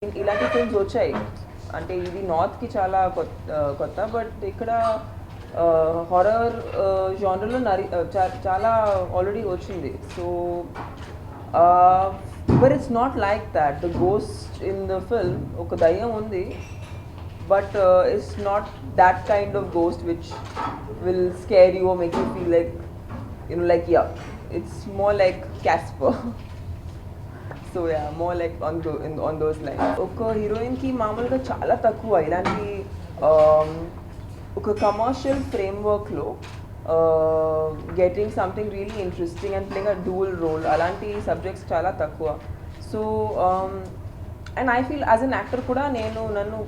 ఇలాంటి ఫిల్మ్స్ వచ్చాయి. అంటే ఇది నార్త్‌కి చాలా కొత్త. బట్ ఇక్కడ హారర్ జానర్‌లో చాలా ఆల్రెడీ వచ్చింది. So but it's not like that. The ghost in the film ఒక దయ్యం ఉంది. But it's not that kind of ghost which will scare you or make you feel like, like, yeah. It's more like Casper. So yeah, more like on those lines. ఒక హీరోయిన్కి మామూలుగా చాలా తక్కువ ఇలాంటి ఒక కమర్షియల్ ఫ్రేమ్వర్క్లో getting something really interesting and playing a dual role అలాంటి subjects చాలా తక్కువ. So and I feel as an actor కూడా నన్ను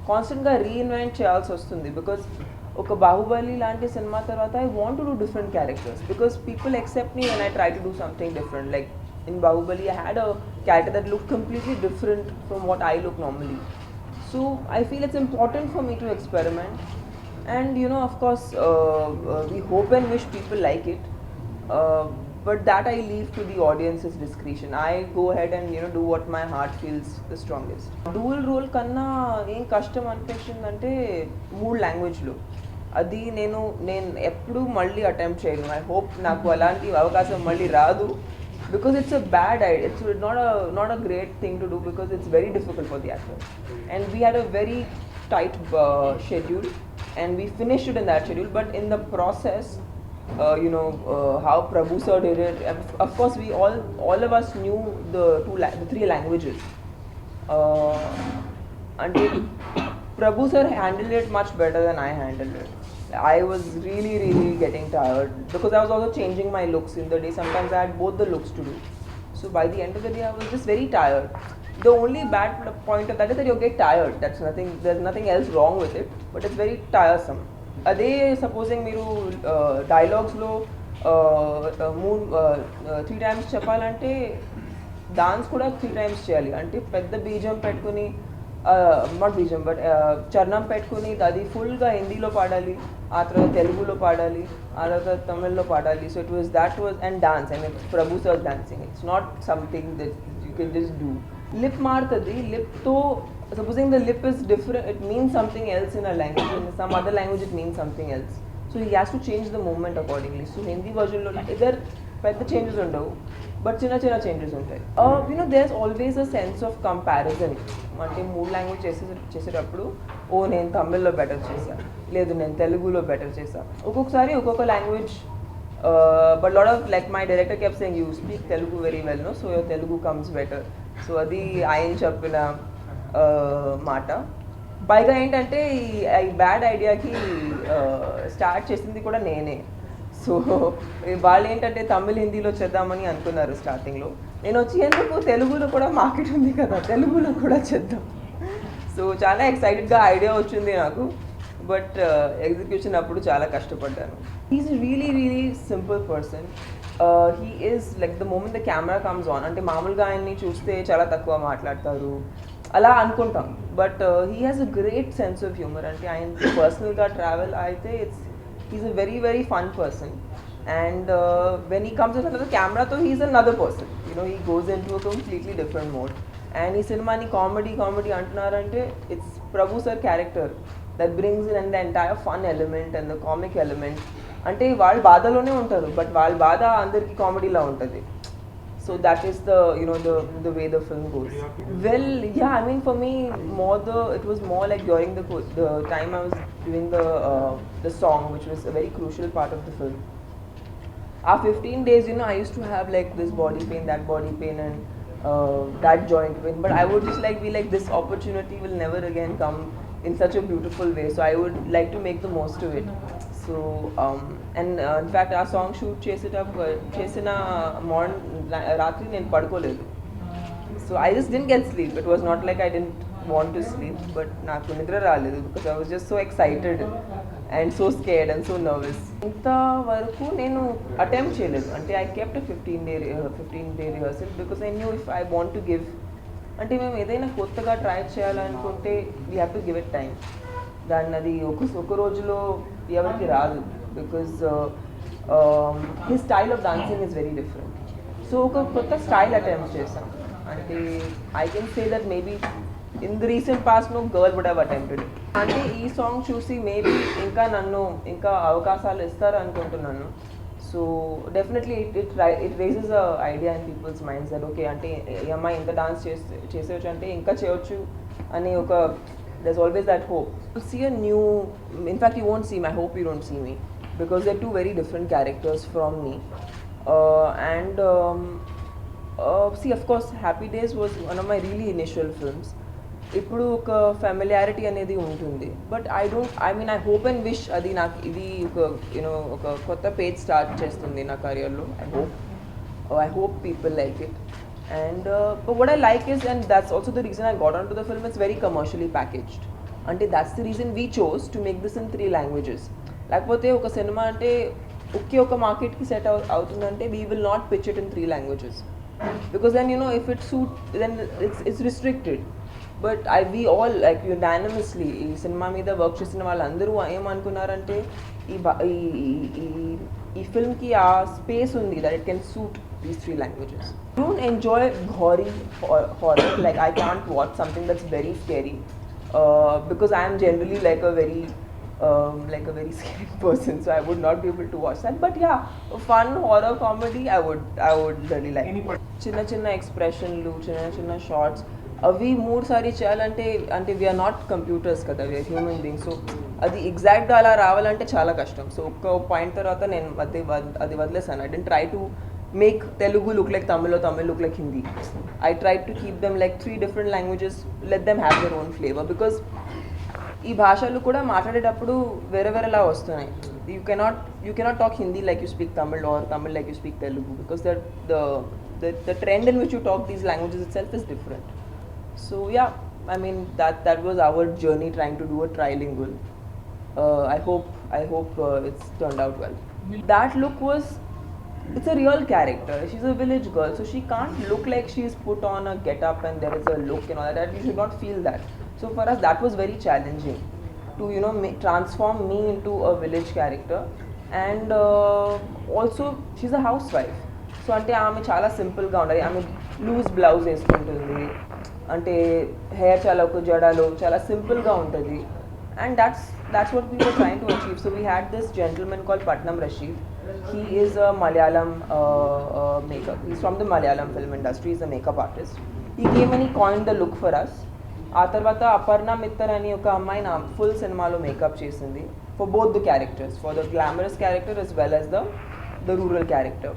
కాన్స్టెంట్గా రీఇన్వెంట్ చేయాల్సి వస్తుంది. బికాజ్ ఒక బాహుబలి లాంటి సినిమా తర్వాత I want to do different characters because people except me when I try to do something different. Like in Bahubali I had a character that looked completely different from what I look normally. So I feel it's important for me to experiment, and of course we hope and wish people like it, but that I leave to the audience's discretion. I go ahead and do what my heart feels the strongest. Dual role kanna em kashtam anipistundante mood language lo అది నేను ఎప్పుడు మళ్ళీ attempt చేయను. I hope నాకు అలాంటి అవకాశం మళ్ళీ రాదు. Because it's a bad idea. It's not a great thing to do because it's very difficult for the actor. And we had a very tight schedule, and we finished it in that schedule. But in the process, how Prabhu sir did it. Of course, we all of us knew the three languages. Until Prabhu sir handled it much better than I handled it. I was really getting tired because I was also changing my looks in the day. Sometimes I had both the looks to do. So by the end of the day, I was just very tired. The only bad point of that is that you get tired. There's nothing else wrong with it, but it's very tiresome. Ade supposing meeru dialogues lo 3 times చెప్పాలంటే dance కూడా 3 times చేయాలి. అంటే పెద్ద బీజం పెట్టుకుని not బీజం but చరణం పెట్టుకుని అది ఫుల్గా హిందీలో పాడాలి, ఆ తర్వాత తెలుగులో పాడాలి, ఆ తర్వాత తమిళ్లో పాడాలి. So that was and dance. I mean Prabhu sir dancing. It's not something that you can just do. Lip మారుతుంది. లిప్తో supposing the lip is different, it means something else in a language. In some other language it means something else. So he has to change the movement accordingly. So Hindi versionలో either పెద్ద changes ఉండవు, but చిన్న changes ఉంటాయి. There is always a sense of comparison. అంటే మూడు language చేసేటప్పుడు నేను తమిళ్లో బెటర్ చేశాను, లేదు నేను తెలుగులో బెటర్ చేశాను. ఒక్కొక్కసారి ఒక్కొక్క language, but lot of like my director kept saying you speak Telugu very well, no, so your Telugu comes better. So అది ఆయన చెప్పిన మాట. పైగా ఏంటంటే ఈ బ్యాడ్ ఐడియాకి స్టార్ట్ చేసింది కూడా నేనే. సో వాళ్ళు ఏంటంటే తమిళ్ హిందీలో చేద్దామని అనుకున్నారు స్టార్టింగ్లో. నేను వచ్చి ఎందుకు తెలుగులో కూడా మార్కెట్ ఉంది కదా, తెలుగులో కూడా చేద్దాం. సో చాలా ఎక్సైటెడ్గా ఐడియా వచ్చింది నాకు, బట్ ఎగ్జిక్యూషన్ అప్పుడు చాలా కష్టపడ్డాను. He's really simple person. He is like the moment the camera comes on, అంటే మామూలుగా ఆయన్ని చూస్తే చాలా తక్కువ మాట్లాడతారు అలా అనుకుంటాం, but he has a great sense of humour. అంటే ఆయన పర్సనల్గా ట్రావెల్ అయితే he's a very fun person, and when he comes in front of the camera though he's another person. He goes into a completely different mode. And ee cinema ni comedy antunarante it's Prabhu sir character that brings in the entire fun element and the comic element. Ante vaallu baadalone untaru, but vaallu baada andarki comedy la untadi. So that is the way the film goes. Well, yeah, I mean for me it was more like during the time I was doing the song, which was a very crucial part of the film. After 15 days, I used to have like this body pain, that body pain, and that joint pain. But I would just be like, this opportunity will never again come in such a beautiful way. So I would like to make the most of it. So in fact our song shoot chesina morning ratri nenu padukoledu. So I just didn't get sleep. It was not like I didn't want to sleep, but naaku nidra raledu because I was just so excited and so scared and so nervous. Inta varaku nenu attempt cheyaledu. Ante I kept a 15-day rehearsal because I knew if I want to give, అంటే మేము ఏదైనా కొత్తగా try చేయాలనుకుంటే we have to give it time. దాన్ని అది ఒక రోజులో ఎవరికి రాదు, because his style of dancing is very different. So ఒక కొత్త స్టైల్ అటెంప్ట్ చేశాం. అంటే I can say that maybe in the recent past no girl would have attempted it. అంటే ఈ సాంగ్ చూసి మేబీ ఇంకా నన్ను ఇంకా అవకాశాలు ఇస్తారు అనుకుంటున్నాను. So definitely it raises a idea in people's minds that okay అంటే ఈ అమ్మాయి ఇంత డాన్స్ చేసేవచ్చు అంటే ఇంకా చేయొచ్చు అని ఒక there's always that hope. You'll see a new, in fact you won't see me, I hope you don't see me, because they're two very different characters from me. And see, of course Happy Days was one of my really initial films. ఇప్పుడు ఒక ఫ్యామిలియారిటీ అనేది ఉంటుంది, but I hope and wish అది నాకు ఇది ఒక ఒక కొత్త పేజ్ స్టార్ట్ చేస్తుంది నా కెరియర్లో. I hope people like it. And but what I like is, and that's also the reason I got onto the film, it's very commercially packaged. Ante that's the reason we chose to make this in 3 languages. Lakapothe oka cinema ante oka market ki set avutundante we will not pitch it in 3 languages, because then if it then it's restricted. But we all like unanimously ee cinema meeda work chesina vallandaru em anukunnarante ee film ki aa space undi that it can suit these 3 languages. I don't enjoy gory horror. Like I can't watch something that's very scary because I am generally like a very scary person, so I would not be able to watch that. But yeah, fun horror comedy I would really like. Chinna expression lu, chinna shots avi mood sari cheyalante ante we are not computers kada, we are human beings, so adi exact ga ala ravalante chaala kashtam. So oka point tarvata nenu adi vadlesanu. I didn't try to make Telugu look like Tamil or Tamil look like Hindi. I tried to keep them like 3 different languages, let them have their own flavor, because ఈ భాషలు కూడా మాట్లాడేటప్పుడు వేరే వేరేలా వస్తున్నాయి. You cannot talk Hindi like you speak Tamil or Tamil like you speak Telugu, because the trend in which you talk these languages itself is different. So yeah, I mean that was our journey trying to do a trilingual. I hope it's turned out well. That look was, it's a real character. She's a village girl, so she can't look like she's put on a get-up and there is a look and all that. You should not feel that. So for us that was very challenging to transform me into a village character. And also she's a housewife, so ante aame chaala simple ga undali. Aame loose blouse eskuntundi, ante hair chaala oka jadalo chaala simple ga untadi, and that's what we were trying to achieve. So we had this gentleman called Patnam Rashid. He is a Malayalam makeup. He's from the Malayalam film industry. He's a makeup artist. He came and he coined the look for us. ఆ తర్వాత అపర్ణ మిత్తర్ అని ఒక అమ్మాయి నా full సినిమాలో makeup చేసింది, for both the characters, for the glamorous character as well as the rural character.